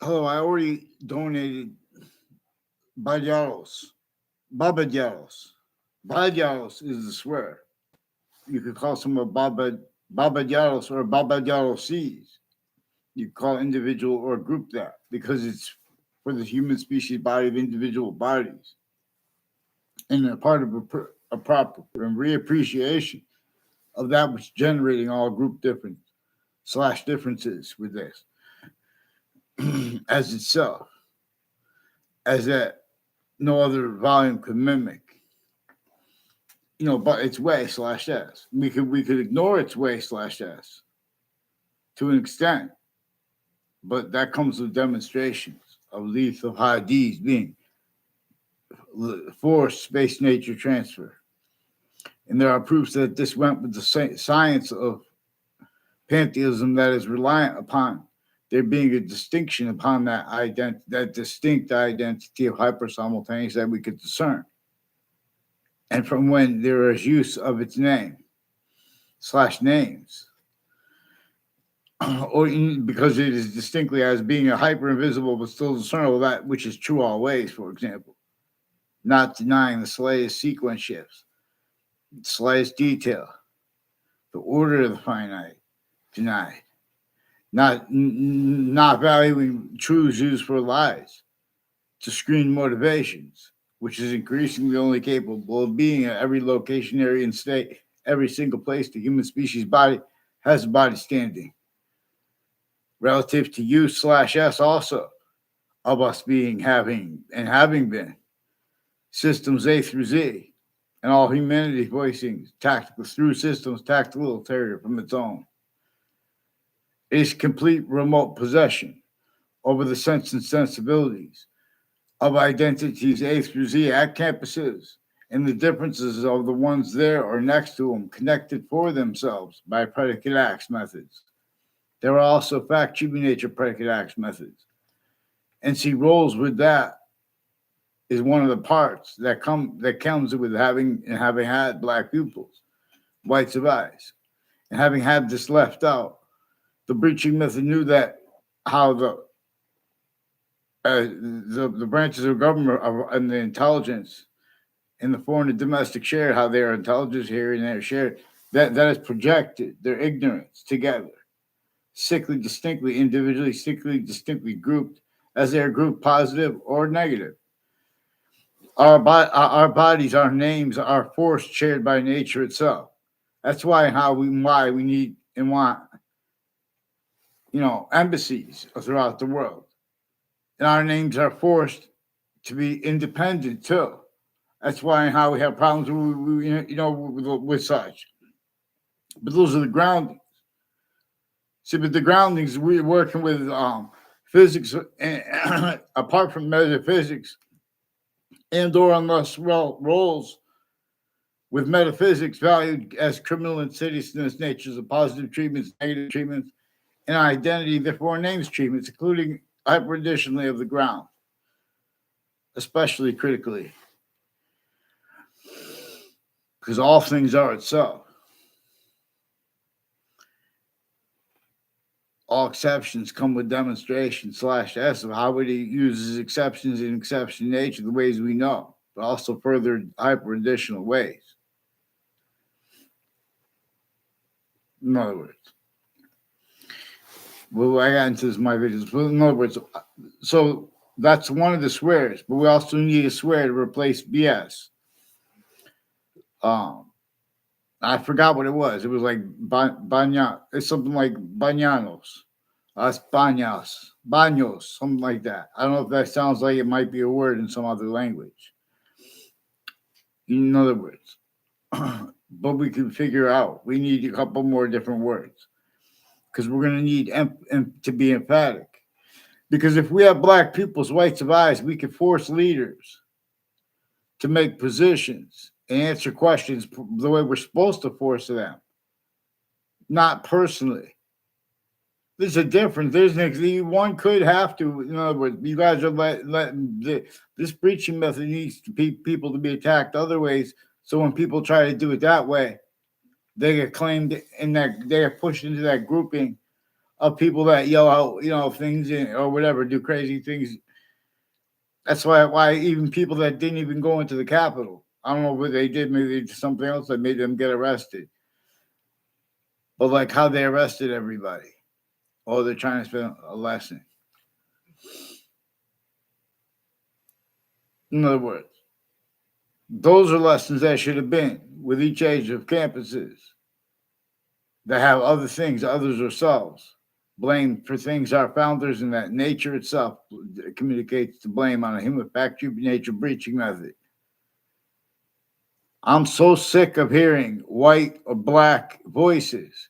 Hello, I already donated Bajaros. Babajaros. Bajaros is the swear. You could call someone Babajaros or Babajarosis. You could call individual or group that because it's for the human species body of individual bodies. And a part of a proper and reappreciation of that which generating all group difference slash differences with this as itself, as that no other volume could mimic. But its way slash s. We could ignore its way slash s to an extent, but that comes with demonstrations of lethal hadiths being forced space nature transfer. And there are proofs that this went with the science of pantheism that is reliant upon there being a distinction upon that distinct identity of hypersimultaneous that we could discern. And from when there is use of its name slash names, or because it is distinctly as being a hyper invisible but still discernible that which is true always, for example, not denying the slightest sequence shifts, the slightest detail, the order of the finite, denied, not valuing truths used for lies to screen motivations, which is increasingly only capable of being at every location, area, and state, every single place the human species body has a body standing. Relative to you slash S also of us being having been systems A through Z and all humanity voicing tactical through systems tactical ulterior from its own. It is complete remote possession over the sense and sensibilities of identities A through Z at campuses and the differences of the ones there or next to them connected for themselves by predicate acts methods. There are also fact true nature predicate acts methods. And see roles with that is one of the parts that comes with having had black pupils, whites of eyes, and having had this left out. The breaching method knew that how the branches of government and the intelligence in the foreign and domestic shared how their intelligence here and there shared that is projected their ignorance together, sickly distinctly individually, sickly distinctly grouped as they are grouped positive or negative. Our bodies, our names, are force shared by nature itself. That's why we need and want embassies throughout the world, and our names are forced to be independent too. That's why and how we have problems with such. But those are the groundings. See, but the groundings we're working with physics, apart from metaphysics, and or unless roles with metaphysics valued as criminal insidiousness natures of positive treatments, negative treatments, and identity, therefore names treatments, including hyper additionally of the ground, especially critically, because all things are itself. All exceptions come with demonstration slash S of how it uses exceptions in exception nature, the ways we know, but also further hyper additional ways. In other words, well, I got into this in my videos. But in other words, so that's one of the swears, but we also need a swear to replace BS. Um, I forgot what it was. It was like baña. It's something like bañanos, baños, something like that. I don't know if that sounds like it might be a word in some other language. In other words, but we can figure out. We need a couple more different words because we're going to need to be emphatic. Because if we have black pupils, whites of eyes, we can force leaders to make positions and answer questions the way we're supposed to force them, not personally. There's a difference. One could have to. In other words, you guys are letting this preaching method needs to people to be attacked other ways. So when people try to do it that way, they get claimed and that they are pushed into that grouping of people that yell out, things or whatever, do crazy things. That's why even people that didn't even go into the Capitol, I don't know what they did, maybe they did something else that made them get arrested. But like how they arrested everybody. Oh, they're trying to spend a lesson. In other words, those are lessons that should have been with each age of campuses that have other things, others ourselves. Blame for things our founders and that nature itself communicates the blame on a human factory nature breaching method. I'm so sick of hearing white or black voices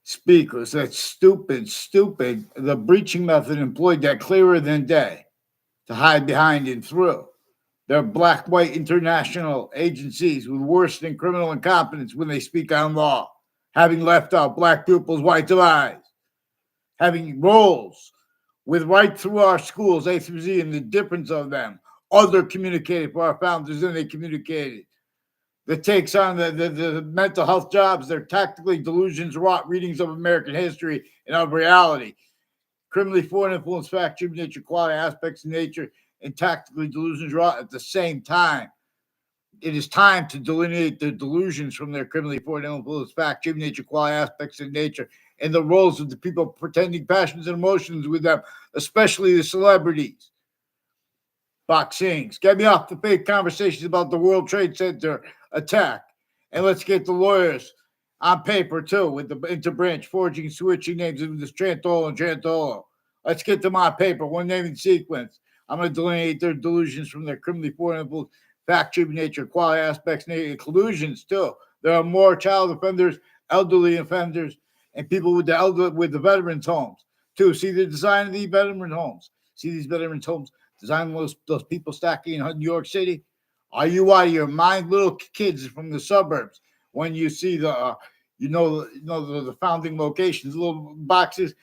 speak. That's stupid. The breaching method employed that clearer than day to hide behind and through. They're black, white international agencies with worse than criminal incompetence when they speak on law, having left out black pupils' white eyes, having roles with right through our schools, A through Z, and the difference of them. Other communicated for our founders than they communicated. That takes on the mental health jobs, their tactically delusions, wrought readings of American history and of reality. Criminally foreign influence, fact, human nature, quality, aspects of nature, and tactically delusions wrought at the same time. It is time to delineate the delusions from their criminally foreign influence, fact, human nature, quality, aspects of nature, and the roles of the people pretending passions and emotions with them, especially the celebrities. Boxings. Get me off the fake conversations about the World Trade Center attack. And let's get the lawyers on paper, too, with the interbranch forging, switching names of this Trantolo and Trantolo. Let's get them on paper, one naming sequence. I'm going to delineate their delusions from their criminally foreign influence, fact, nature, quality aspects, nature, collusions, too. There are more child offenders, elderly offenders, and people with the veterans' homes, too. See the design of these veterans' homes. See these veterans' homes. Design those people stacking in New York City. Are you out of your mind, little kids from the suburbs? When you see the founding locations, little boxes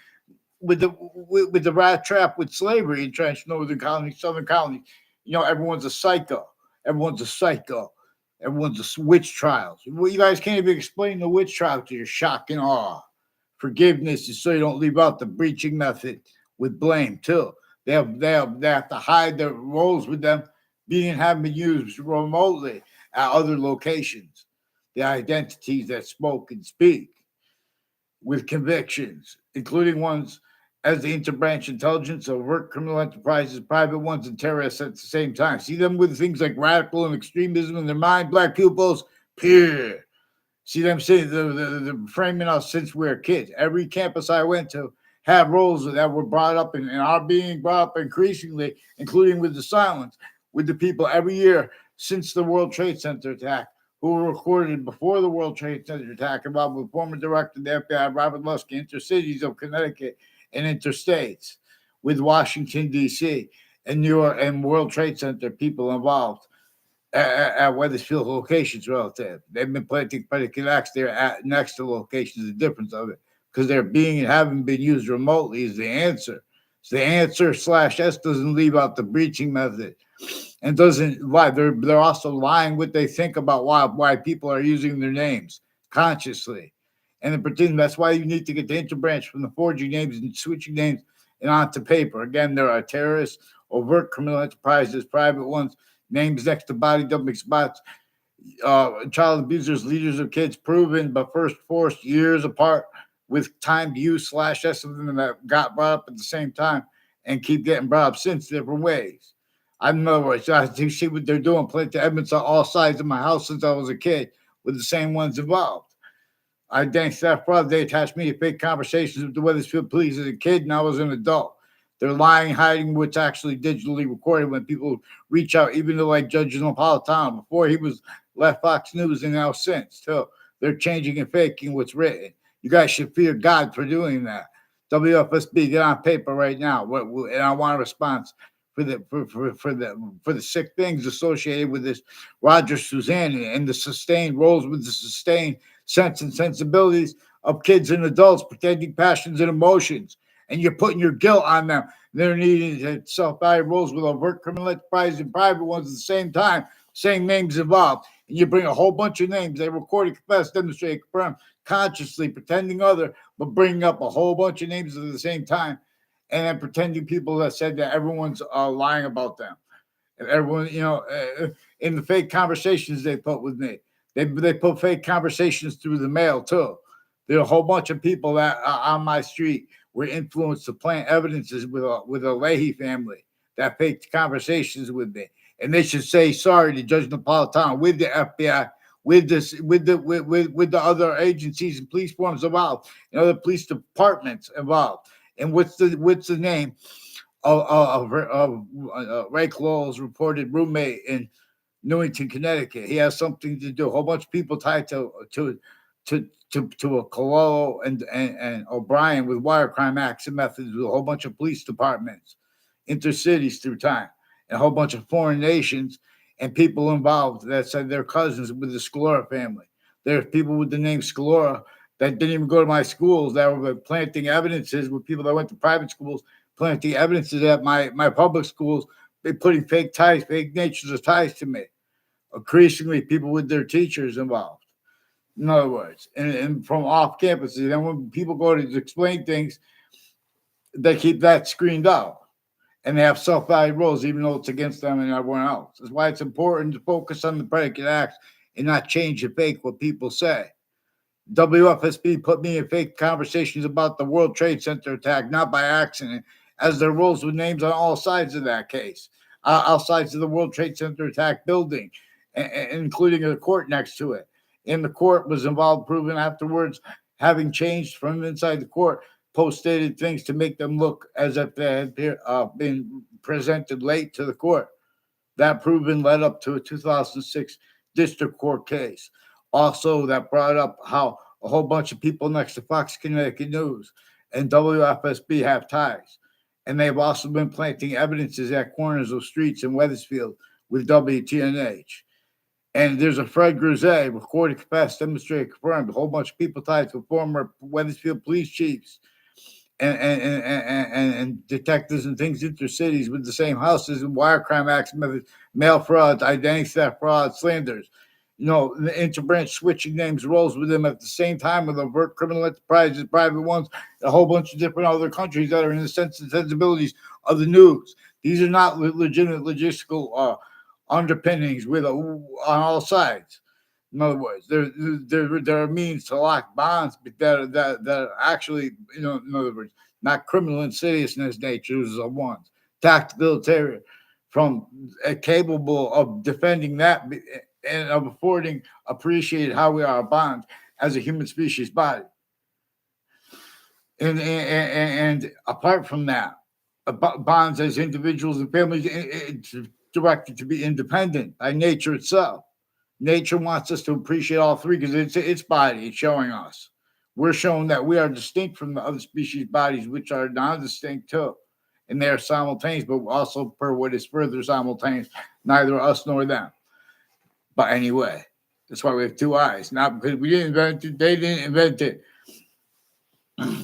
with the rat trap with slavery entrenched northern colonies, southern colonies. Everyone's a psycho. Everyone's a witch trials. Well, you guys can't even explain the witch trials to your shock and awe. Forgiveness is so you don't leave out the breaching method with blame too. They have to hide their roles with them having been used remotely at other locations. The identities that spoke and speak with convictions, including ones as the interbranch intelligence, overt criminal enterprises, private ones, and terrorists at the same time. See them with things like radical and extremism in their mind, black pupils, peer. See them saying the framing us since we were kids. Every campus I went to had roles that were brought up and are being brought up increasingly, including with the silence, with the people every year since the World Trade Center attack, who were recorded before the World Trade Center attack, involved with former director of the FBI, Robert Lusky, intercities of Connecticut and interstates, with Washington, D.C., and New York and World Trade Center people involved at Weathersfield locations relative. They've been planting predicate acts there next to locations. The difference of it, because they're being and haven't been used remotely, is the answer. So the answer /S doesn't leave out the breaching method and doesn't lie. They're also lying what they think about why people are using their names consciously. And in particular, that's why you need to get the interbranch from the forging names and switching names and onto paper. Again, there are terrorists, overt criminal enterprises, private ones, names next to body dumping spots, child abusers, leaders of kids, proven but first forced years apart with timed use /S of them that got brought up at the same time and keep getting brought up since different ways. In other words, I see what they're doing, playing to evidence on all sides of my house since I was a kid with the same ones involved. I thank staff fraud. They attached me to fake conversations with the Weathersfield police as a kid, and I was an adult. They're lying, hiding what's actually digitally recorded when people reach out, even to like Judge Napolitano before he was left Fox News and now since too. They're changing and faking what's written. You guys should fear God for doing that. WFSB, get on paper right now. And I want a response for the sick things associated with this Roger Suzanne and the sustained roles with the sustained sense and sensibilities of kids and adults pretending passions and emotions. And you're putting your guilt on them. They're needing self-value roles with overt criminal enterprise and private ones at the same time, same names involved. and you bring a whole bunch of names. They recorded, confessed, demonstrated, confirmed, consciously pretending other, but bringing up a whole bunch of names at the same time, and then pretending people that said that everyone's lying about them. And everyone, in the fake conversations they put with me, they put fake conversations through the mail too. There are a whole bunch of people that on my street were influenced to plant evidences with a Leahy family that faked conversations with me, and they should say sorry to Judge Napolitano with the FBI, with the other agencies and police forms involved, and other police departments involved. And what's the name of Ray Lowell's reported roommate in Newington, Connecticut? He has something to do. A whole bunch of people tied to a Cololo and O'Brien with wire crime acts and methods with a whole bunch of police departments, intercities through time, and a whole bunch of foreign nations and people involved that said they're cousins with the Scalora family. There's people with the name Scalora that didn't even go to my schools that were planting evidences with people that went to private schools, planting evidences at my public schools, putting fake ties, fake natures of ties to me. Increasingly, people with their teachers involved. In other words, and from off campus. And then when people go to explain things, they keep that screened out. And they have self-value roles, even though it's against them and everyone else. That's why it's important to focus on the predicate acts and not change and fake what people say. WFSB put me in fake conversations about the World Trade Center attack, not by accident, as there rolls with names on all sides of that case, all sides of the World Trade Center attack building, including a court next to it. And the court was involved, proven afterwards, having changed from inside the court, post-dated things to make them look as if they had been presented late to the court. That proven led up to a 2006 district court case. Also, that brought up how a whole bunch of people next to Fox Connecticut News and WFSB have ties. And they've also been planting evidences at corners of streets in Wethersfield with WTNH. And there's a Fred Grisey, recorded, confessed, demonstrated, confirmed, a whole bunch of people tied to former Wethersfield police chiefs and detectives and things intercities with the same houses and wire crime acts, mail frauds, identity theft frauds, slanders. The interbranch switching names rolls with them at the same time with overt criminal enterprises, private ones, a whole bunch of different other countries that are in the sensibilities of the news. These are not legitimate logistical underpinnings on all sides. In other words, there are means to lock bonds that are actually, in other words, not criminal insidiousness natures of ones, tactical terror, from capable of defending that and of affording appreciate how we are bound as a human species body. And apart from that, bonds as individuals and families directed to be independent by nature itself. Nature wants us to appreciate all three because it's its body. It's showing us. We're showing that we are distinct from the other species bodies, which are non-distinct too. And they are simultaneous, but also per what is further simultaneous, neither us nor them. But anyway, that's why we have two eyes. Not because we didn't invent it, they didn't invent it.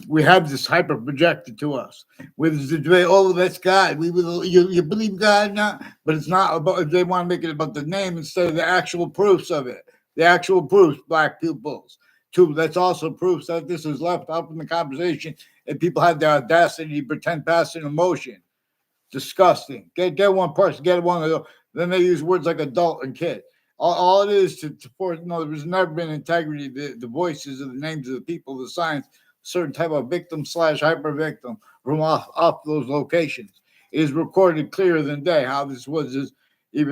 We have this hyper projected to us with the debate. Oh, that's God. You believe God now, but it's not about. They want to make it about the name instead of the actual proofs of it. The actual proofs, black pupils. Too. That's also proofs that this is left up in the conversation, and people have the audacity to pretend passive emotion. Disgusting. Get one person. Get one of those. Then they use words like adult and kid. All it is to force. No, there's never been integrity. The voices of the names of the people, the signs. Certain type of victim / hyper victim from off those locations. It is recorded clearer than day how this was this is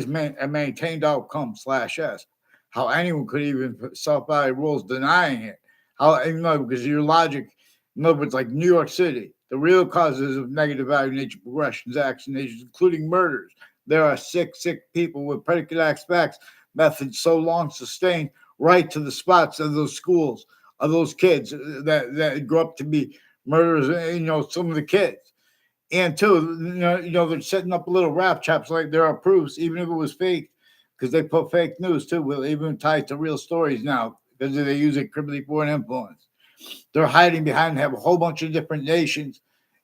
a maintained outcome / S. How anyone could even self-value rules denying it. Because your logic, in other words, like New York City, the real causes of negative value nature progressions, actions, including murders. There are sick people with predicate acts, facts, methods so long sustained right to the spots of those schools, of those kids that grow up to be murderers, some of the kids. And two, they're setting up little rap chops like there are proofs, even if it was fake, because they put fake news too, even tied to real stories now, because they use it criminally foreign influence. They're hiding behind, have a whole bunch of different nations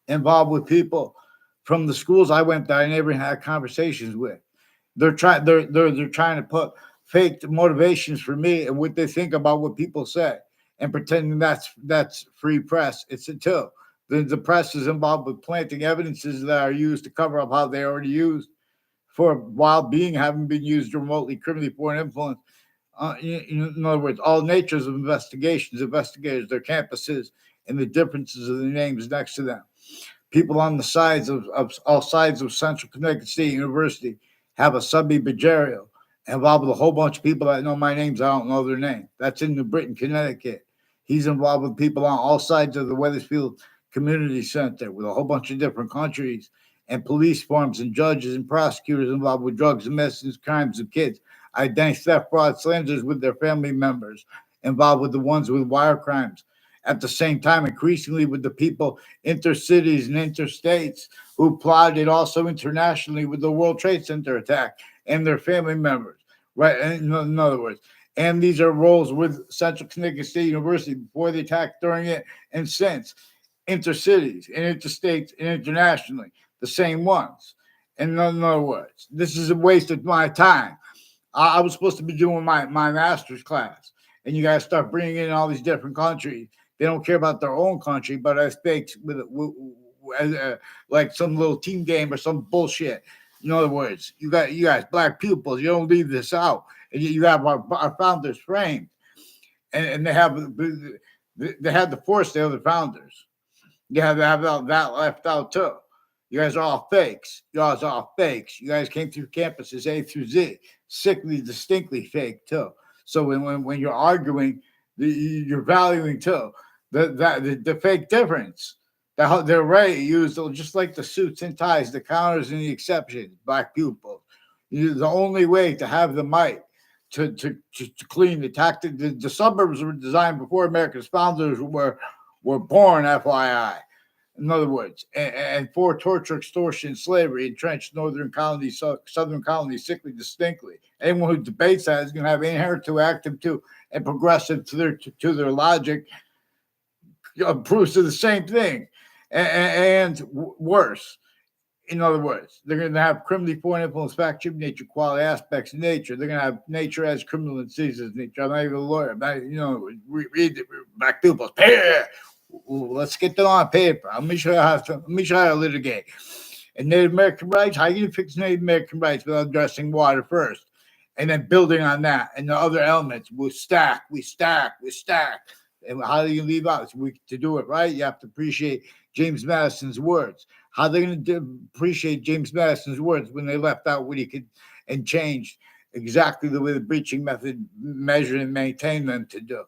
involved with people from the schools I went that I never had conversations with. They're trying to put fake motivations for me and what they think about what people say and pretending that's free press. It's a too. The press is involved with planting evidences that are used to cover up how they already used for while being having been used remotely criminally for an influence. In other words, all natures of investigations, investigators, their campuses, and the differences of the names next to them. People on the sides of all sides of Central Connecticut State University have a sub-burial involved with a whole bunch of people that know my names. I don't know their name. That's in New Britain, Connecticut. He's involved with people on all sides of the Weathersfield Community Center with a whole bunch of different countries and police forms and judges and prosecutors involved with drugs and medicines, crimes of kids, identity theft, fraud, slanders with their family members, involved with the ones with wire crimes. At the same time, increasingly with the people intercities and interstates who plotted also internationally with the World Trade Center attack and their family members, right? In other words, and these are roles with Central Connecticut State University before the attack, during it, and since intercities and interstates and internationally, the same ones. In other words, this is a waste of my time. I was supposed to be doing my master's class, and you guys start bringing in all these different countries. They don't care about their own country, but I speak like some little team game or some bullshit. In other words, you guys, black pupils, you don't leave this out. And you have our founders framed, and they have the force. They're the founders. You have to have that left out too. You guys are all fakes. You guys are all fakes. You guys came through campuses A through Z, sickly, distinctly fake too. So when you're arguing, you're valuing too the fake difference. They're right used just like the suits and ties, the counters and the exceptions. Black pupils. The only way to have the might to clean the tactic. The suburbs were designed before America's founders were born. FYI. In other words, and for torture, extortion, slavery, entrenched northern colonies, southern colonies, sickly distinctly. Anyone who debates that is going to have inherent to active to and progressive to their logic proves to the same thing, and worse. In other words, they're going to have criminally foreign influence, fact, nature, quality aspects of nature. They're going to have nature as criminal and seasons nature. I'm not even a lawyer. Read the black people's paper. Let's get that on paper. Let me show you how to litigate. And Native American rights, how you fix Native American rights without addressing water first, and then building on that and the other elements. We stack. And how do you leave out? To do it right, you have to appreciate James Madison's words. How are they going to appreciate James Madison's words when they left out what he could and changed exactly the way the breaching method measured and maintained them to do?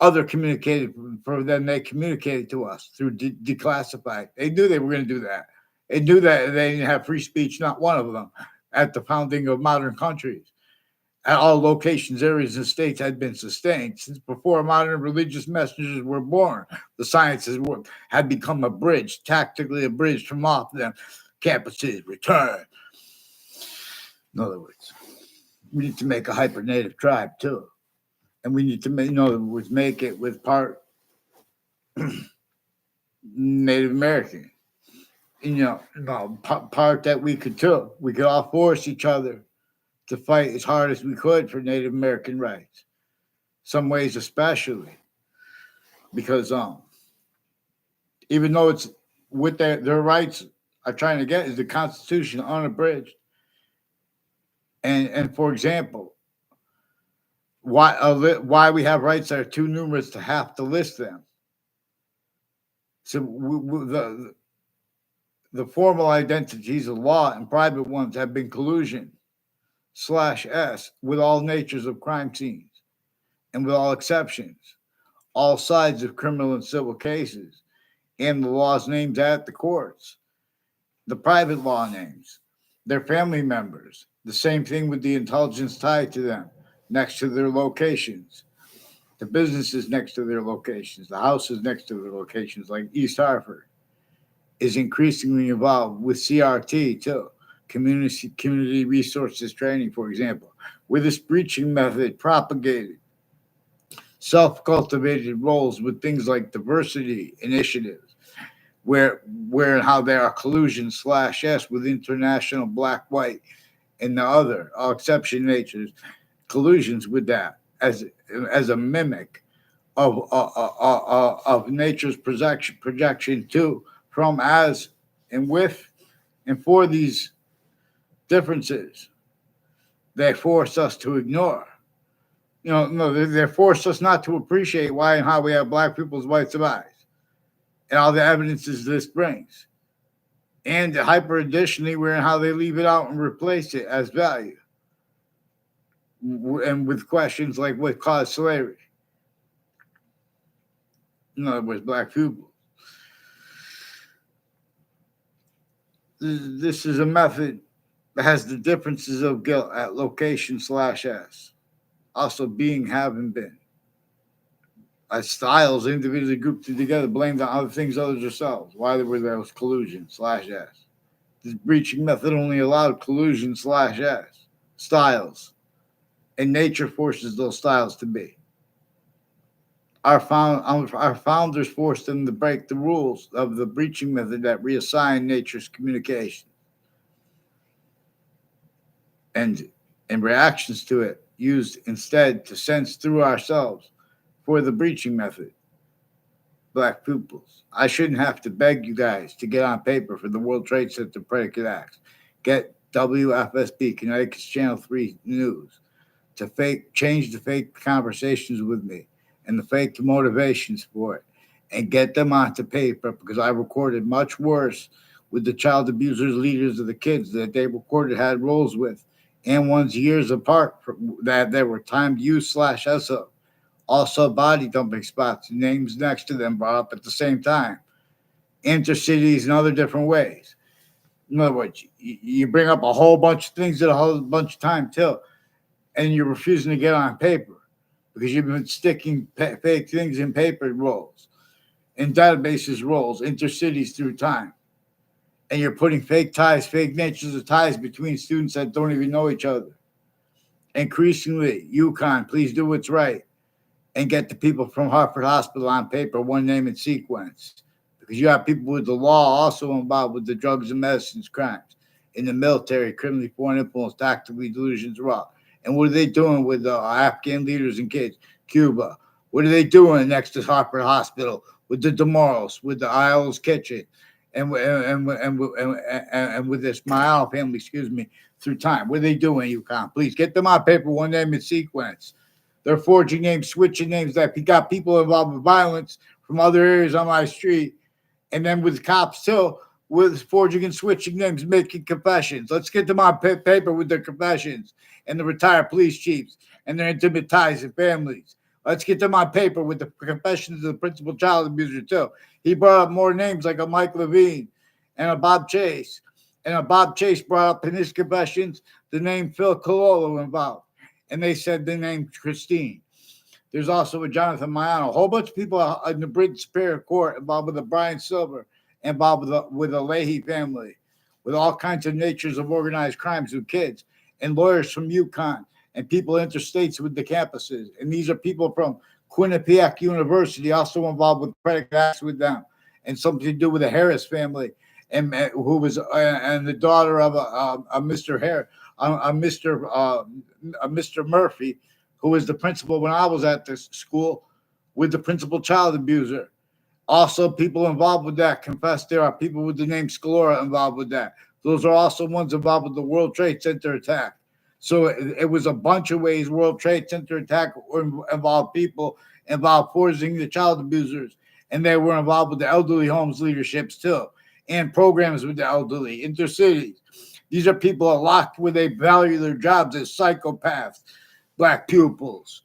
Other communicated for them, they communicated to us through declassified. They knew they were going to do that. They knew that they didn't have free speech, not one of them, at the founding of modern countries. At all locations, areas, and states had been sustained. Since before modern religious messengers were born, the sciences had become abridged, tactically abridged from off them campuses. Return. In other words, we need to make a hyper-native tribe, too. And we need to make it with part Native American. Part that we could too. We could all force each other to fight as hard as we could for Native American rights. Some ways especially. Because even though it's what their rights are trying to get is the Constitution unabridged. And for example, why we have rights that are too numerous to have to list them. So the formal identities of law and private ones have been collusion /S with all natures of crime scenes and with all exceptions, all sides of criminal and civil cases, and the laws named at the courts, the private law names, their family members, the same thing with the intelligence tied to them, next to their locations, the businesses next to their locations, the houses next to their locations, like East Hartford, is increasingly involved with CRT too, community resources training, for example, with this breaching method propagated self-cultivated roles with things like diversity initiatives, where and how there are collusion /S with international black, white, and the other, all exception natures, collusions with that as a mimic of nature's projection to, from, as, and with, and for these differences they force us to ignore. No, they force us not to appreciate why and how we have black people's rights of eyes and all the evidences this brings. And hyper additionally, we're in how they leave it out and replace it as value. And with questions like what caused slavery. In other words, black people. This is a method that has the differences of guilt at location slash S. Also being, have, and been. As styles individually grouped together, blamed on other things other than themselves. Why were there was collusion slash S? This breaching method only allowed collusion slash S. Styles. And nature forces those styles to be. Our founders forced them to break the rules of the breaching method that reassigned nature's communication. And in reactions to it, used instead to sense through ourselves for the breaching method. Black pupils. I shouldn't have to beg you guys to get on paper for the World Trade Center predicate acts. Get WFSB, Connecticut's Channel 3 News, to change the fake conversations with me and the fake motivations for it, and get them onto paper, because I recorded much worse with the child abusers, leaders of the kids that they recorded had roles with, and ones years apart that they were timed U/SO. Also body dumping spots, names next to them brought up at the same time. Intercities and other different ways. In other words, you bring up a whole bunch of things at a whole bunch of time too, and you're refusing to get on paper because you've been sticking fake things in paper rolls, in databases rolls, intercities through time. And you're putting fake ties, fake natures of ties between students that don't even know each other. Increasingly, UConn, please do what's right and get the people from Hartford Hospital on paper, one name and sequence. Because you have people with the law also involved with the drugs and medicines crimes, in the military, criminally foreign influence, tactically delusions, raw. And what are they doing with the Afghan leaders and kids? Cuba. What are they doing next to Hartford Hospital with the DeMoros, with the Isles Kitchen, and with this Mayal family, through time? What are they doing, UConn? Please get them on paper, one name and sequence. They're forging names, switching names. That got people involved with violence from other areas on my street, and then with cops too, with forging and switching names, making confessions. Let's get them on paper with their confessions, and the retired police chiefs and their intimate ties and families. Let's get them on paper with the confessions of the principal child abuser too. He brought up more names like a Mike Levine and a Bob Chase. And a Bob Chase brought up in his confessions the name Phil Cololo involved. And they said the name Christine. There's also a Jonathan Mayano. A whole bunch of people in the British Superior Court involved with the Brian Silver, involved with the Leahy family, with all kinds of natures of organized crimes with kids, and lawyers from UConn, and people interstates with the campuses. And these are people from Quinnipiac University, also involved with predicate acts with them, and something to do with the Harris family, and who was and the daughter of a Mr. Harris, a Mr. Murphy, who was the principal when I was at this school, with the principal child abuser. Also, people involved with that confess there are people with the name Scalora involved with that. Those are also ones involved with the World Trade Center attack. So it was a bunch of ways World Trade Center attack involved people involved forcing the child abusers, and they were involved with the elderly homes leaderships too, and programs with the elderly, intercities. These are people that are locked where they value their jobs as psychopaths, black pupils,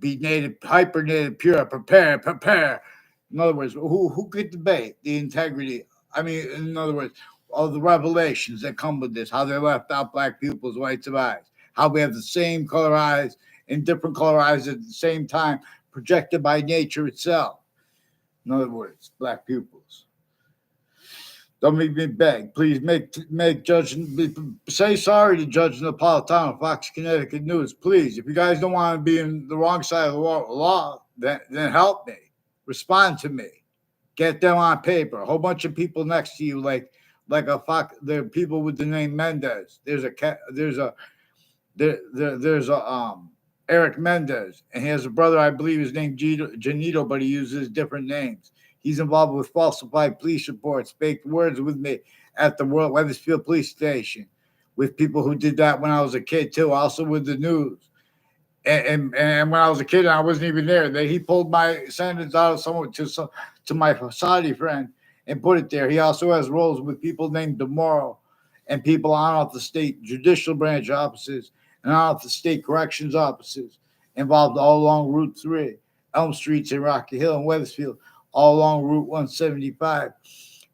be native, hyper native, pure, prepare. In other words, who could debate the integrity? I mean, in other words, all the revelations that come with this, how they left out black pupils' whites of eyes, how we have the same color eyes and different color eyes at the same time, projected by nature itself. In other words, black pupils. Don't make me beg. Please make Judge, say sorry to Judge Napolitano, Fox Connecticut News. Please, if you guys don't want to be in the wrong side of the law, then help me. Respond to me. Get them on paper. A whole bunch of people next to you, like like a fuck. There are people with the name Mendez. There's a Eric Mendez, and he has a brother, I believe his name Janito, but he uses different names. He's involved with falsified police reports, faked words with me at the World Weathersfield Police Station, with people who did that when I was a kid too, also with the news. And when I was a kid, and I wasn't even there. He pulled my sentence out of someone to my Saudi friend and put it there. He also has roles with people named Demoro and people on off the state judicial branch offices and on off the state corrections offices involved all along Route 3, Elm Streets in Rocky Hill and Weathersfield, all along Route 175,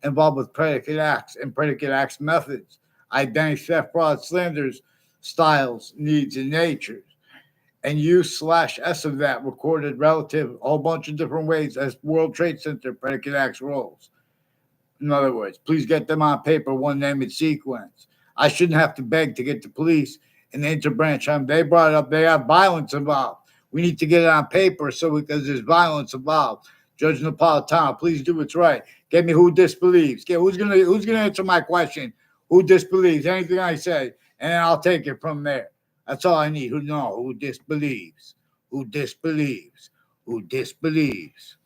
involved with predicate acts and predicate acts methods, identity theft, fraud, slanders, styles, needs, and natures and U/S of that recorded relative a whole bunch of different ways as World Trade Center predicate acts roles. In other words, please get them on paper, one name and sequence. I shouldn't have to beg to get the police and the interbranch. They brought it up. They have violence involved. We need to get it on paper because there's violence involved. Judge Napolitano, please do what's right. Get me who disbelieves. Who's gonna answer my question? Who disbelieves anything I say, and then I'll take it from there. That's all I need. Who disbelieves? Who disbelieves? Who disbelieves?